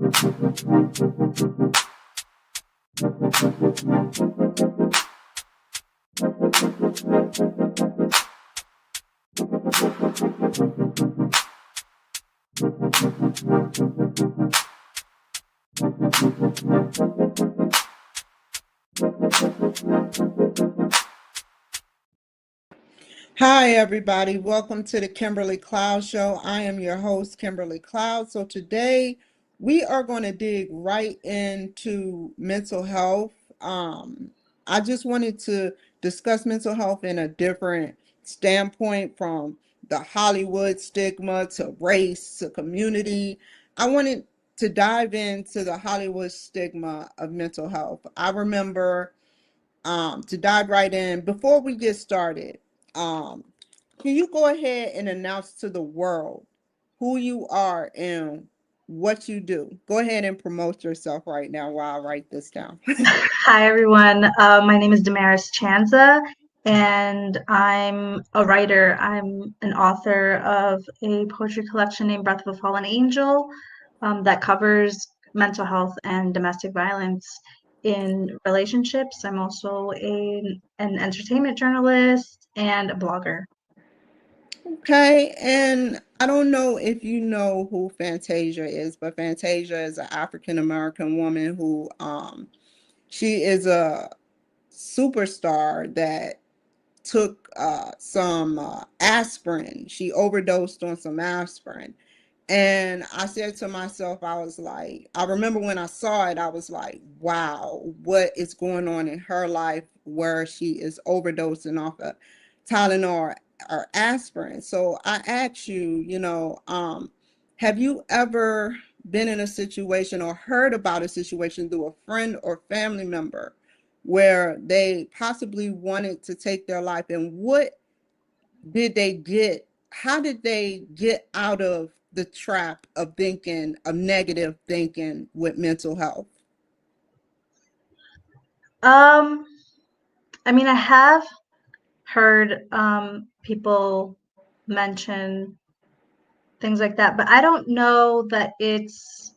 Hi, everybody. Welcome to the Kimberly Cloud Show. I am your host, Kimberly Cloud. So today we are going to dig right into mental health. I just wanted to discuss mental health in a different standpoint, from the Hollywood stigma to race to community. I wanted to dive into the Hollywood stigma of mental health. I remember, to dive right in, before we get started, um, can you go ahead and announce to the world who you are and what you do? Go ahead and promote yourself right now while I write this down. Hi, everyone. My name is Damaris Chanza, and I'm a writer. I'm an author of a poetry collection named Breath of a Fallen Angel that covers mental health and domestic violence in relationships. I'm also an entertainment journalist and a blogger. Okay, and I don't know if you know who Fantasia is, but Fantasia is an African American woman who she is a superstar that took some aspirin. She overdosed on some aspirin. And I said to myself, I was like, I remember when I saw it, I was like, wow, what is going on in her life where she is overdosing off of Tylenol or aspirin? So I asked you, have you ever been in a situation or heard about a situation through a friend or family member where they possibly wanted to take their life, and what did they get? How did they get out of the trap of thinking, of negative thinking with mental health? Um, I mean, I have heard people mention things like that, but I don't know that it's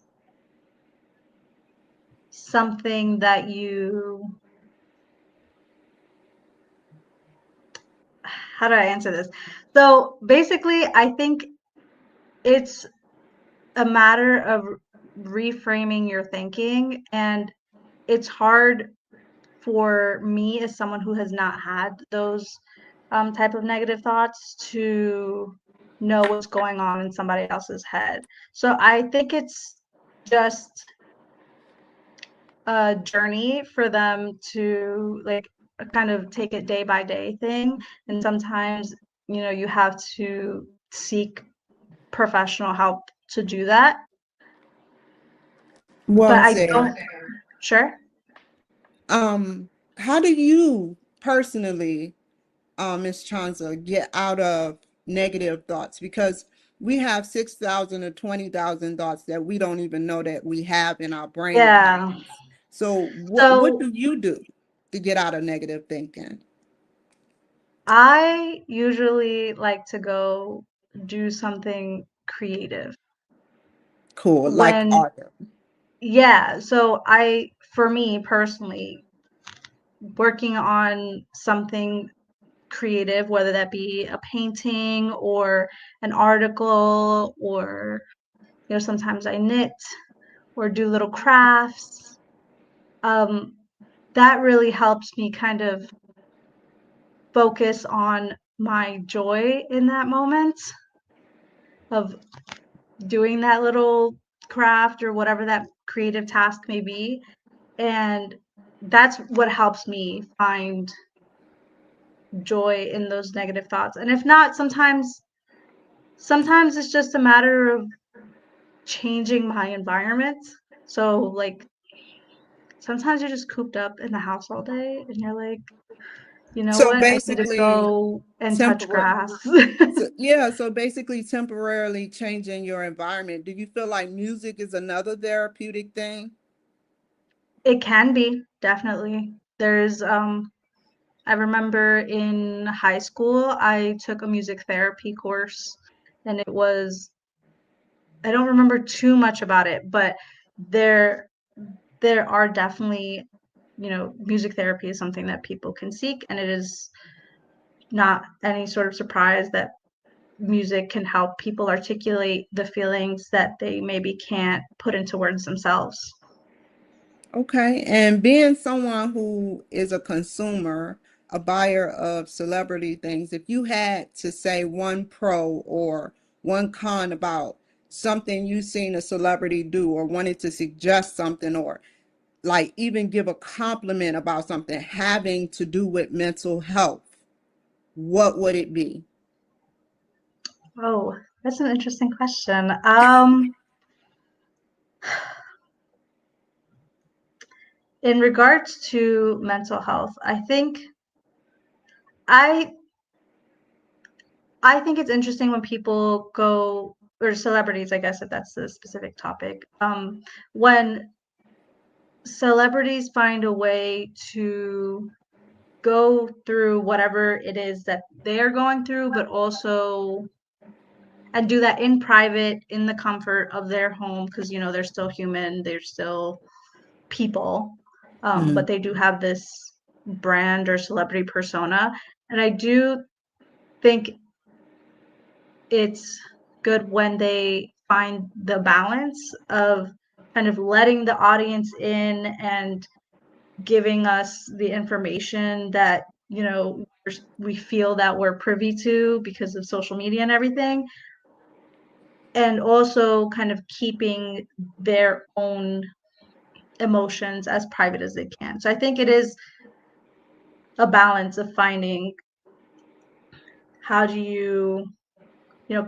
something that how do I answer this? So basically, I think it's a matter of reframing your thinking, and it's hard for me as someone who has not had those type of negative thoughts to know what's going on in somebody else's head. So I think it's just a journey for them to like kind of take it day by day thing. And sometimes, you have to seek professional help to do that. But Well I said. don't, sure. Um, how do you personally, Ms. Chanza, get out of negative thoughts? Because we have 6,000 or 20,000 thoughts that we don't even know that we have in our brain at Yeah. times. So what So do you do to get out of negative thinking? I usually like to go do something creative. Cool, like When, art. yeah, so for me personally, working on something creative, whether that be a painting or an article, or, sometimes I knit or do little crafts, um, that really helps me kind of focus on my joy in that moment of doing that little craft or whatever that creative task may be. And that's what helps me find joy in those negative thoughts. And if not, sometimes it's just a matter of changing my environment. So like sometimes you're just cooped up in the house all day and you're like, you know So what? I need to basically, go and touch temporary. grass. So basically temporarily changing your environment. Do you feel like music is another therapeutic thing? It can be, definitely. There's I remember in high school I took a music therapy course, and I don't remember too much about it, but there are definitely, music therapy is something that people can seek, and it is not any sort of surprise that music can help people articulate the feelings that they maybe can't put into words themselves. Okay. And being someone who is a consumer, a buyer of celebrity things, if you had to say one pro or one con about something you seen a celebrity do or wanted to suggest something or like even give a compliment about something having to do with mental health, what would it be? Oh, that's an interesting question. In regards to mental health, I I think it's interesting when people go, or celebrities, I guess, if that's the specific topic, when celebrities find a way to go through whatever it is that they're going through, but also and do that in private, in the comfort of their home, because they're still human, they're still people, but Mhm. they do have this brand or celebrity persona, and I do think it's good when they find the balance of kind of letting the audience in and giving us the information that we feel that we're privy to because of social media and everything, and also kind of keeping their own emotions as private as they can. So I think it is a balance of finding how do you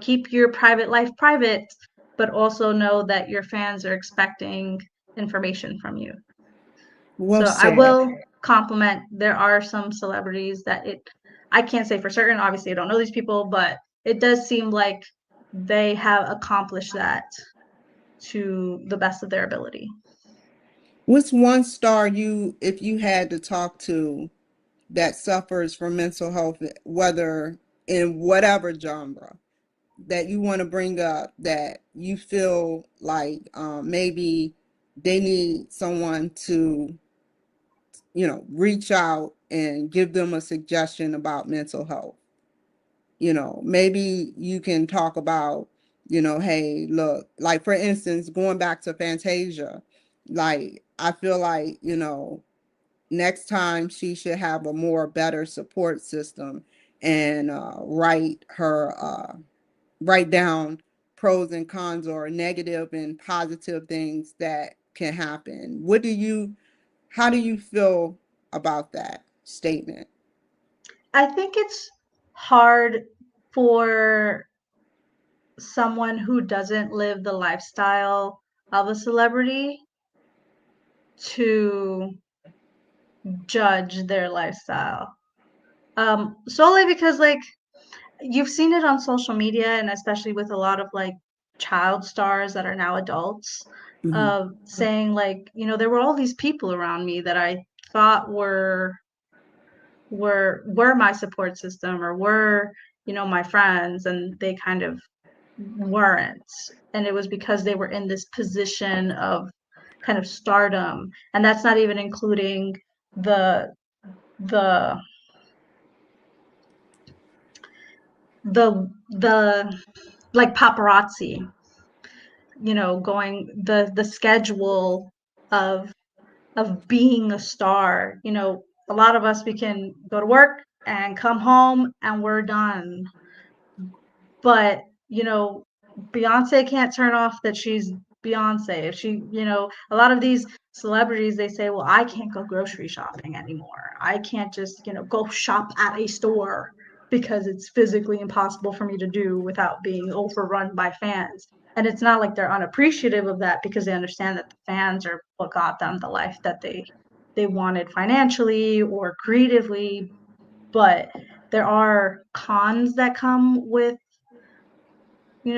keep your private life private, but also know that your fans are expecting information from you. Well So I said. will compliment, there are some celebrities that I can't say for certain, obviously I don't know these people, but it does seem like they have accomplished that to the best of their ability. What's one star you, if you had to talk to that suffers from mental health, whether in whatever genre, that you want to bring up that you feel like maybe they need someone to, reach out and give them a suggestion about mental health? Maybe you can talk about, hey, look, like for instance, going back to Fantasia, like I feel like, next time she should have a more better support system and write down pros and cons or negative and positive things that can happen. How do you feel about that statement? I think it's hard for someone who doesn't live the lifestyle of a celebrity to judge their lifestyle. Solely because like you've seen it on social media, and especially with a lot of like child stars that are now adults, Mhm. saying like, there were all these people around me that I thought were my support system or were, my friends, and they kind of weren't. And it was because they were in this position of kind of stardom. And that's not even including the the the like paparazzi, going the schedule of being a star. A lot of us, we can go to work and come home and we're done. But, Beyonce can't turn off that she's Beyonce. If she, a lot of these celebrities, they say, well, I can't go grocery shopping anymore. I can't just, go shop at a store because it's physically impossible for me to do without being overrun by fans. And it's not like they're unappreciative of that, because they understand that the fans are what got them the life that they wanted financially or creatively. But there are cons that come with,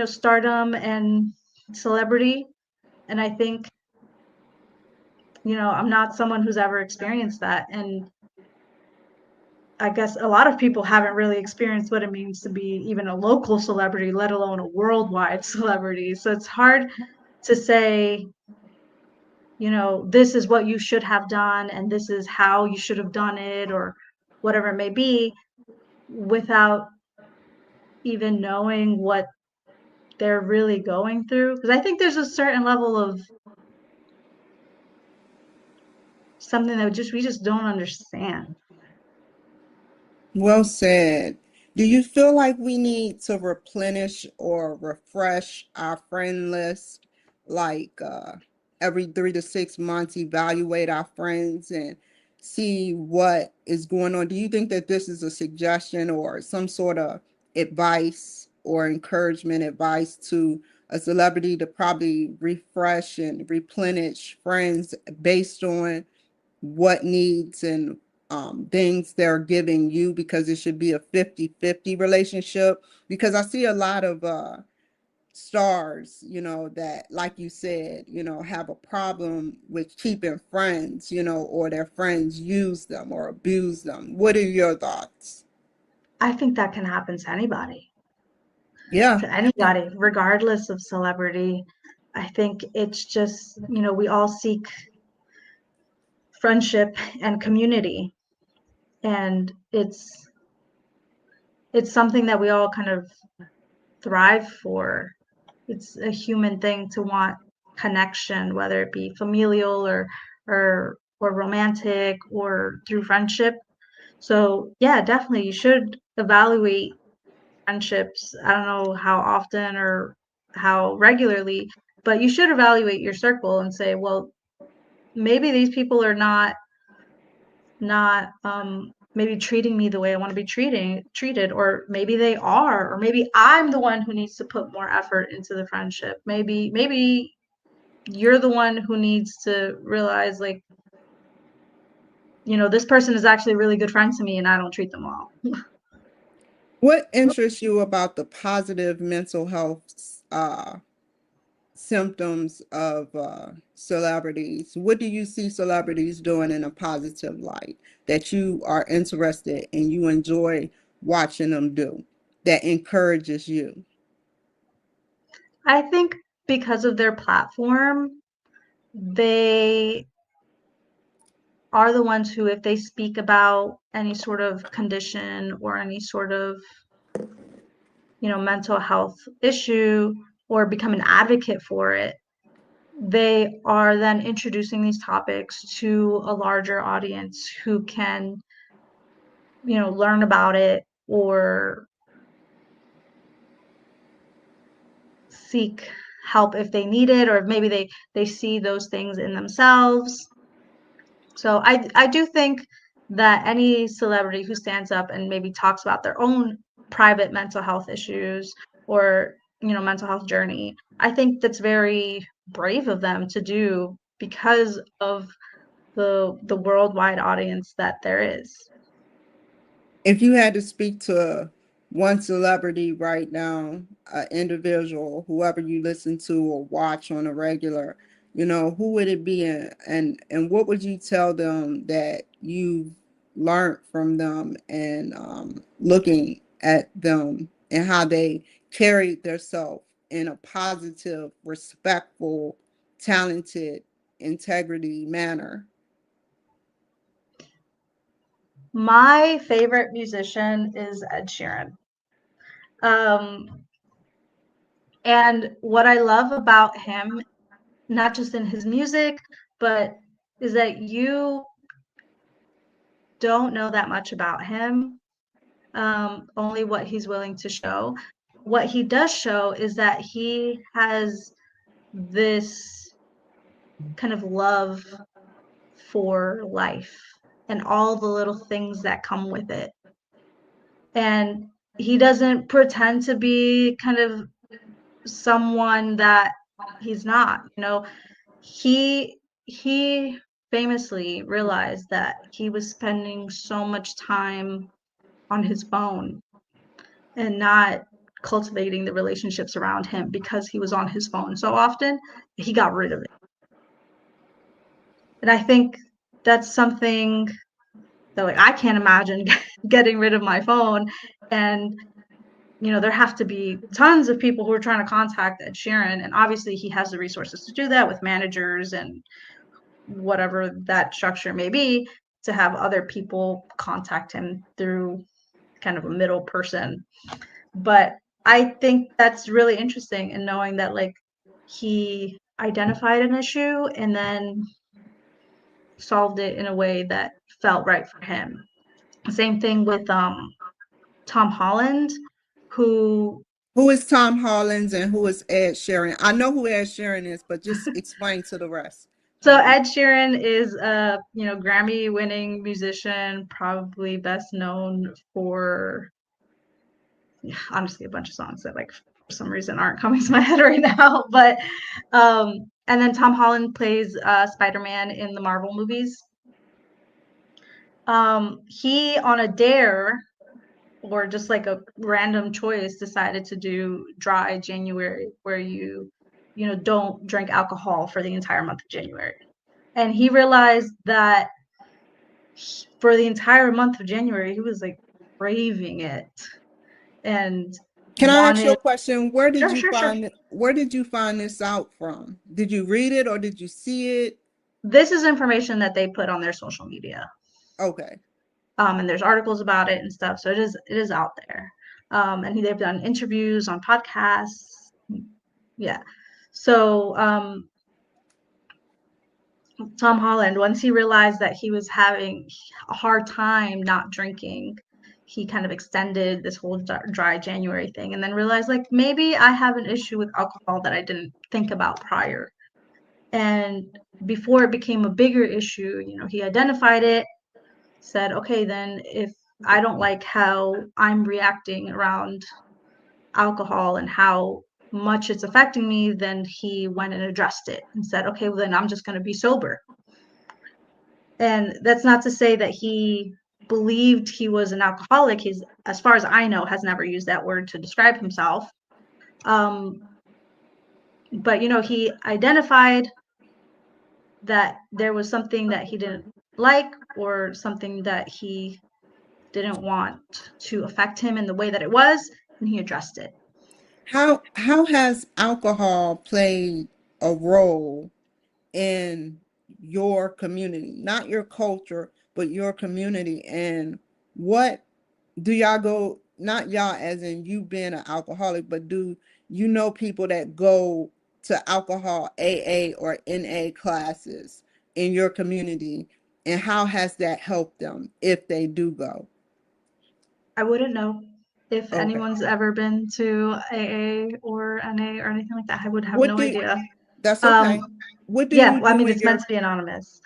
stardom and celebrity. And I think, I'm not someone who's ever experienced that. And I guess a lot of people haven't really experienced what it means to be even a local celebrity, let alone a worldwide celebrity. So it's hard to say this is what you should have done and this is how you should have done it, or whatever it may be, without even knowing what they're really going through. Because I think there's a certain level of something that we just don't understand. Well said. Do you feel like we need to replenish or refresh our friend list, like every 3 to 6 months, evaluate our friends and see what is going on? Do you think that this is a suggestion or some sort of advice or encouragement advice to a celebrity to probably refresh and replenish friends based on what needs and things they're giving you, because it should be a 50-50 relationship? Because I see a lot of stars, that, like you said, have a problem with keeping friends, or their friends use them or abuse them. What are your thoughts? I think that can happen Yeah. to anybody, regardless of celebrity. I think it's just, we all seek friendship and community, and it's something that we all kind of thrive for. It's a human thing to want connection, whether it be familial or romantic or through friendship. So yeah, definitely you should evaluate friendships. I don't know how often or how regularly, but you should evaluate your circle and say, well, maybe these people are not maybe treating me the way I want to be treated, or maybe they are, or maybe I'm the one who needs to put more effort into the friendship. Maybe you're the one who needs to realize, like, this person is actually a really good friend to me and I don't treat them well. What interests you about the positive mental health symptoms of celebrities? What do you see celebrities doing in a positive light that you are interested and you enjoy watching them do, that encourages you? I think because of their platform, they are the ones who, if they speak about any sort of condition or any sort of, mental health issue, or become an advocate for it, they are then introducing these topics to a larger audience who can, learn about it or seek help if they need it, or maybe they see those things in themselves. So I do think that any celebrity who stands up and maybe talks about their own private mental health issues or, mental health journey, I think that's very brave of them to do because of the worldwide audience that there is. If you had to speak to one celebrity right now, an individual, whoever you listen to or watch on a regular, who would it be, and what would you tell them that you learned from them, and looking at them and how they carried themselves in a positive, respectful, talented, integrity manner? My favorite musician is Ed Sheeran. Um, and what I love about him, not just in his music, but is that you don't know that much about him, only what he's willing to show. What he does show is that he has this kind of love for life and all the little things that come with it. And he doesn't pretend to be kind of someone that he's not. He famously realized that he was spending so much time on his phone and not cultivating the relationships around him because he was on his phone so often. He got rid of it. And I think that's something that, like, I can't imagine getting rid of my phone. And there have to be tons of people who are trying to contact Ed Sheeran, and obviously he has the resources to do that with managers and whatever that structure may be, to have other people contact him through kind of a middle person. But I think that's really interesting in knowing that like he identified an issue and then solved it in a way that felt right for him. Same thing with Tom Holland, who Who is Tom Hollins and who is Ed Sheeran? I know who Ed Sheeran is, but just explain to the rest. so Ed Sheeran is a Grammy winning musician, probably best known for honestly a bunch of songs that like for some reason aren't coming to my head right now. But and then Tom Holland plays Spider-Man in the Marvel movies. He on a dare or just like a random choice decided to do dry January, where you don't drink alcohol for the entire month of January. And he realized that for the entire month of January he was like craving it and Can I ask you a wanted. question? Where did Sure, you sure, sure. find it? Where did you find this out from? Did you read it or did you see it? This is information that they put on their social media. Okay. And there's articles about it and stuff, so it is out there. And they've done interviews on podcasts. Yeah. So Tom Holland, once he realized that he was having a hard time not drinking, he kind of extended this whole dry January thing, and then realized like maybe I have an issue with alcohol that I didn't think about prior. And before it became a bigger issue, he identified it, said, okay, then if I don't like how I'm reacting around alcohol and how much it's affecting me, then he went and addressed it and said, okay, well, then I'm just going to be sober. And that's not to say that he believed he was an alcoholic. He's, as far as I know, has never used that word to describe himself. But, he identified that there was something that he didn't like or something that he didn't want to affect him in the way that it was, and he addressed it. How has alcohol played a role in your community, not your culture, but your community? And what do y'all go, not y'all as in you being an alcoholic, but do you know people that go to alcohol AA or NA classes in your community? And how has that helped them if they do go? I wouldn't know if Okay. anyone's ever been to AA or NA or anything like that. I would have What no do idea. That's okay. What do Yeah, you well, I do mean, in it's meant your to be anonymous.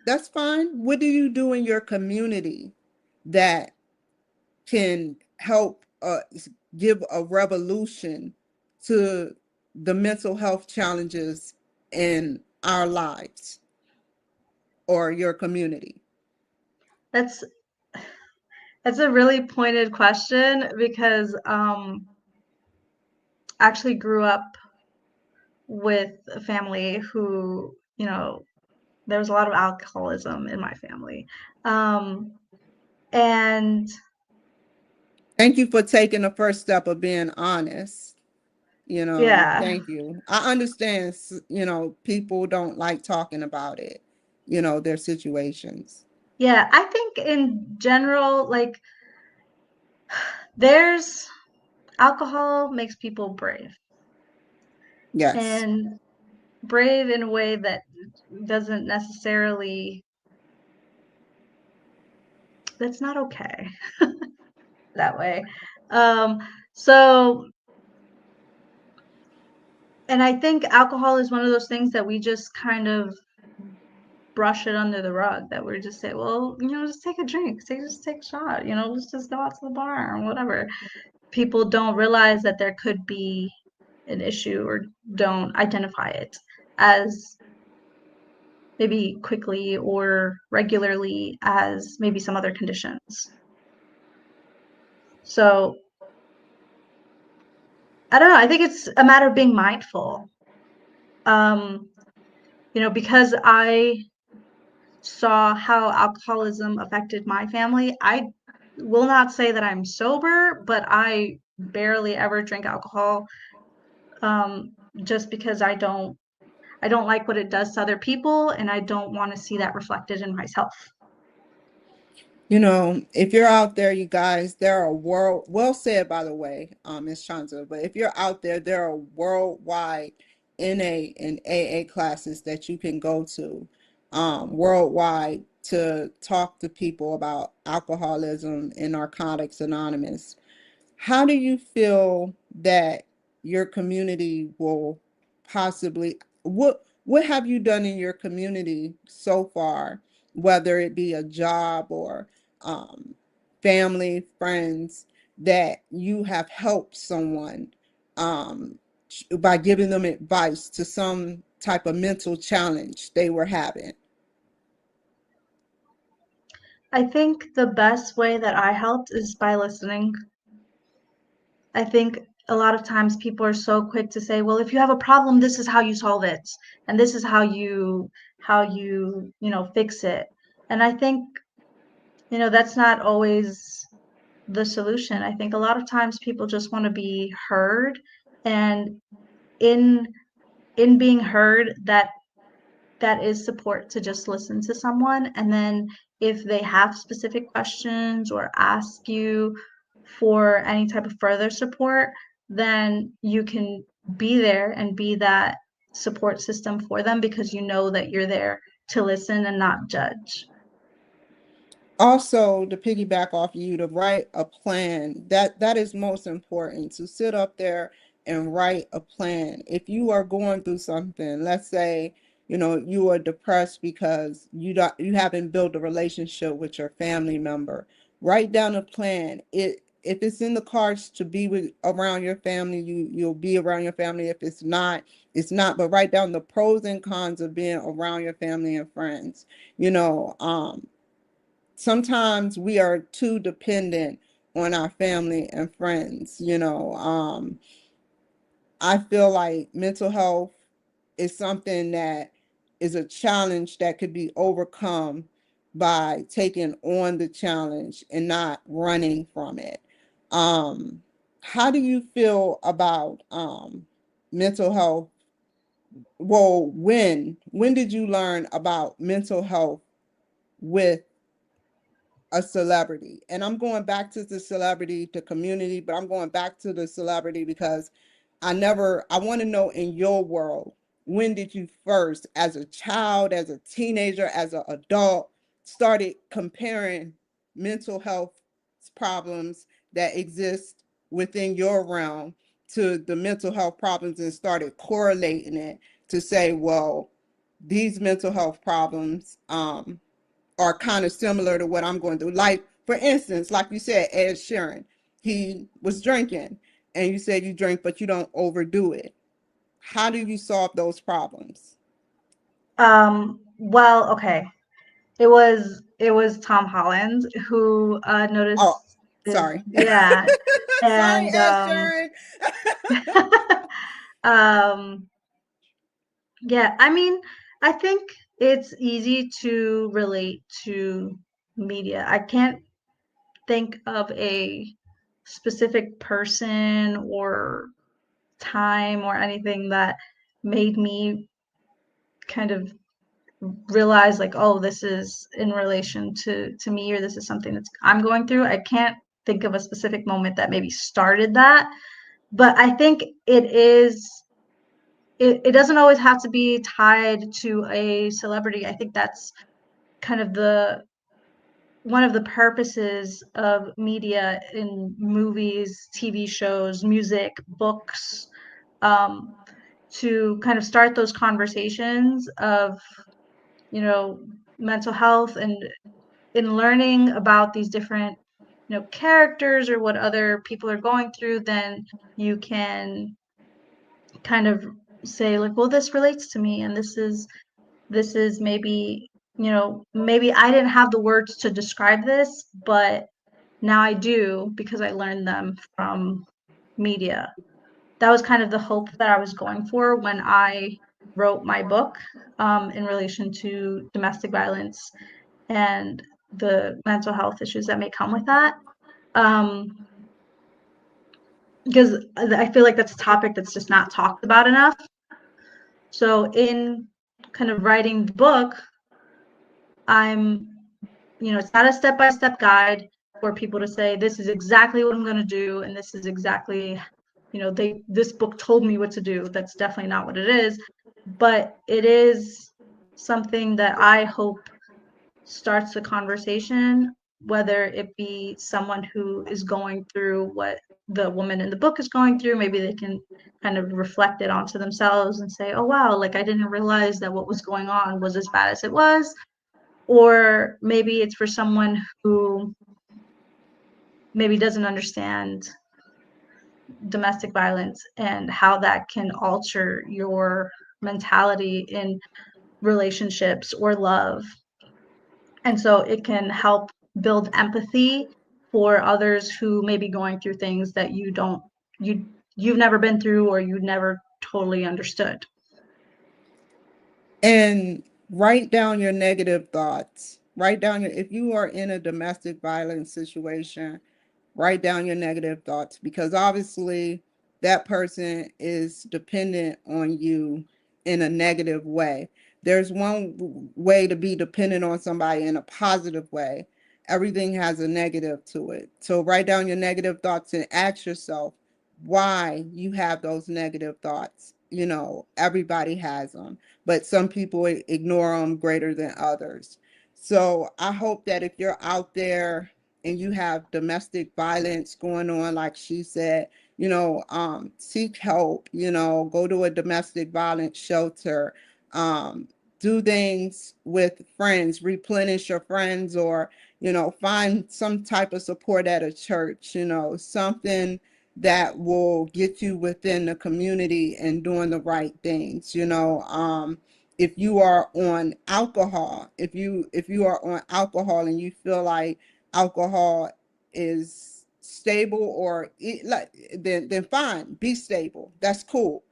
That's fine. What do you do in your community that can help give a revolution to the mental health challenges in our lives or your community? That's a really pointed question because I actually grew up with a family who, there was a lot of alcoholism in my family. And Thank you for taking the first step of being honest. yeah, Thank you. I understand, people don't like talking about it, their situations. yeah, I think in general, like, there's alcohol makes people brave, Yes. and brave in a way that doesn't necessarily, that's not okay that way. So, and I think alcohol is one of those things that we just kind of brush it under the rug, that we just say, well, just take a drink, just take a shot, let's just go out to the bar or whatever. People don't realize that there could be an issue or don't identify it as maybe quickly or regularly as maybe some other conditions. So I don't know. I think it's a matter of being mindful. Because I saw how alcoholism affected my family, I will not say that I'm sober, but I barely ever drink alcohol, just because I don't like what it does to other people, and I don't want to see that reflected in myself. You know, if you're out there, you guys, there are well said, by the way, Ms. Chanza, but if you're out there, there are worldwide NA and AA classes that you can go to, worldwide, to talk to people about alcoholism and Narcotics Anonymous. How do you feel that your community will possibly, what have you done in your community so far, whether it be a job or um, family, friends, that you have helped someone um, by giving them advice to some type of mental challenge they were having? I think the best way that I helped is by listening. I think a lot of times people are so quick to say, well, if you have a problem, this is how you solve it, and this is how you fix it. And I think, that's not always the solution. I think a lot of times people just want to be heard, and in in being heard, that is support to just listen to someone. And then if they have specific questions or ask you for any type of further support, then you can be there and be that support system for them, because you know that you're there to listen and not judge. Also, to piggyback off you, to write a plan, that is most important, to sit up there and write a plan. If you are going through something, let's say, you are depressed because you haven't built a relationship with your family member, write down a plan. If it's in the cards to be around your family, you'll be around your family. If it's not, it's not. But write down the pros and cons of being around your family and friends. you know um Sometimes we are too dependent on our family and friends. I feel like mental health is something that is a challenge that could be overcome by taking on the challenge and not running from it. um how do you feel about mental health? Well, when did you learn about mental health with a celebrity? And I'm going back to the celebrity, to community, but I'm going back to the celebrity because I want to know, in your world, when did you first, as a child, as a teenager, as an adult, started comparing mental health problems that exist within your realm to the mental health problems, and started correlating it to say, well, these mental health problems are kind of similar to what I'm going through. Like, for instance, like you said, Ed Sheeran, he was drinking, and you said you drink, but you don't overdo it. How do you solve those problems? Well, okay. It was Tom Holland who Oh, noticed this, sorry. yeah. Sorry, And Ed Sheeran. um yeah, I mean, I think it's easy to relate to media. I can't think of a specific person or time or anything that made me kind of realize, like, oh, this is in relation to me, or this is something that's I'm going through. I can't think of a specific moment that maybe started that, but I think it doesn't always have to be tied to a celebrity. I think that's kind of the one of the purposes of media in movies, TV shows, music, books, um, to kind of start those conversations of, you know, mental health, and in learning about these different, characters or what other people are going through, then you can kind of say, like, well, this relates to me, and this is maybe, maybe I didn't have the words to describe this, but now I do because I learned them from media. That was kind of the hope that I was going for when I wrote my book, in relation to domestic violence and the mental health issues that may come with that. Um, because I feel like that's a topic that's just not talked about enough. So in kind of writing the book, it's not a step-by-step guide for people to say, this is exactly what I'm going to do, and this is exactly, this book told me what to do. That's definitely not what it is, but it is something that I hope starts the conversation, whether it be someone who is going through what the woman in the book is going through. Maybe they can kind of reflect it onto themselves and say, oh wow, like I didn't realize that what was going on was as bad as it was. Or maybe it's for someone who maybe doesn't understand domestic violence and how that can alter your mentality in relationships or love. And so it can help build empathy for others who may be going through things that you've never been through, or you never totally understood. And write down your negative thoughts. If you are in a domestic violence situation, write down your negative thoughts, because obviously that person is dependent on you in a negative way. There's one way to be dependent on somebody in a positive way. Everything has a negative to it. So write down your negative thoughts and ask yourself why you have those negative thoughts. Everybody has them, but some people ignore them greater than others. So I hope that if you're out there and you have domestic violence going on, like she said, seek help, go to a domestic violence shelter, do things with friends, replenish your friends, or, find some type of support at a church, something that will get you within the community and doing the right things. If you are on alcohol, if you are on alcohol and you feel like alcohol is stable, or then fine, be stable. That's cool.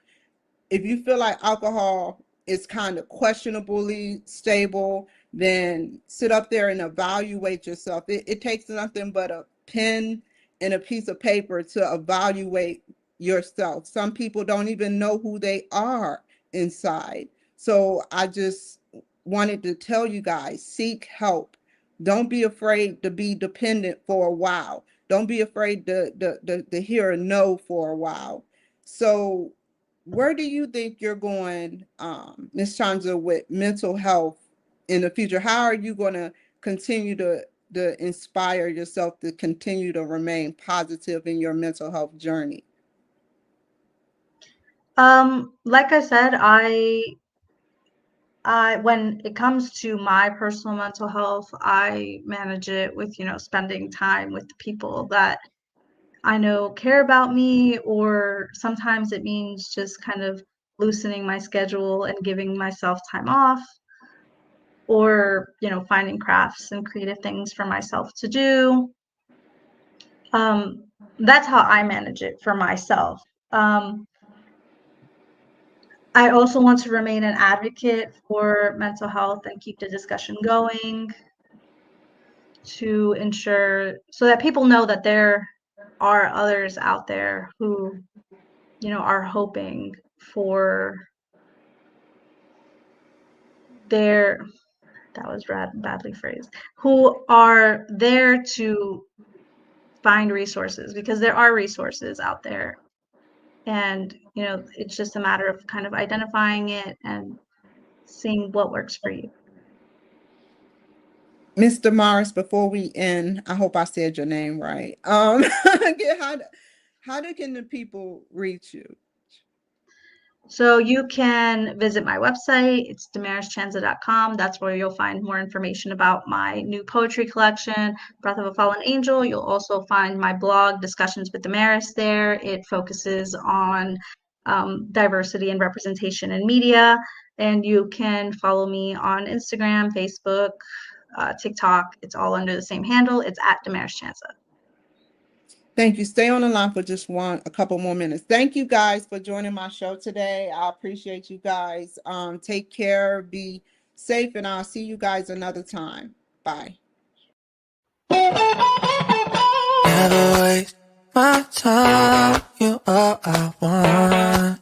If you feel like alcohol is kind of questionably stable, then sit up there and evaluate yourself. It takes nothing but a pen and a piece of paper to evaluate yourself. Some people don't even know who they are inside. So I just wanted to tell you guys, seek help. Don't be afraid to be dependent for a while. Don't be afraid to hear a no for a while. So where do you think you're going, Ms. Chanza, with mental health in the future? How are you going to continue to inspire yourself to continue to remain positive in your mental health journey? Like I said, when it comes to my personal mental health, I manage it with, spending time with the people that I know care about me, or sometimes it means just kind of loosening my schedule and giving myself time off, or, finding crafts and creative things for myself to do. That's how I manage it for myself. I also want to remain an advocate for mental health and keep the discussion going to ensure so that people know that there are others out there who, are hoping for that was badly phrased, who are there to find resources, because there are resources out there. And, it's just a matter of kind of identifying it and seeing what works for you. Ms. Damaris, before we end, I hope I said your name right. How can the people reach you? So you can visit my website. It's damarischanza.com. That's where you'll find more information about my new poetry collection, Breath of a Fallen Angel. You'll also find my blog, Discussions with Damaris, there. It focuses on diversity and representation in media. And you can follow me on Instagram, Facebook, TikTok. It's all under the same handle. It's at Damaris Chanza. Thank you. Stay on the line for just a couple more minutes. Thank you guys for joining my show today. I appreciate you guys. Take care, be safe, and I'll see you guys another time. Bye. Never waste my time. You are I want.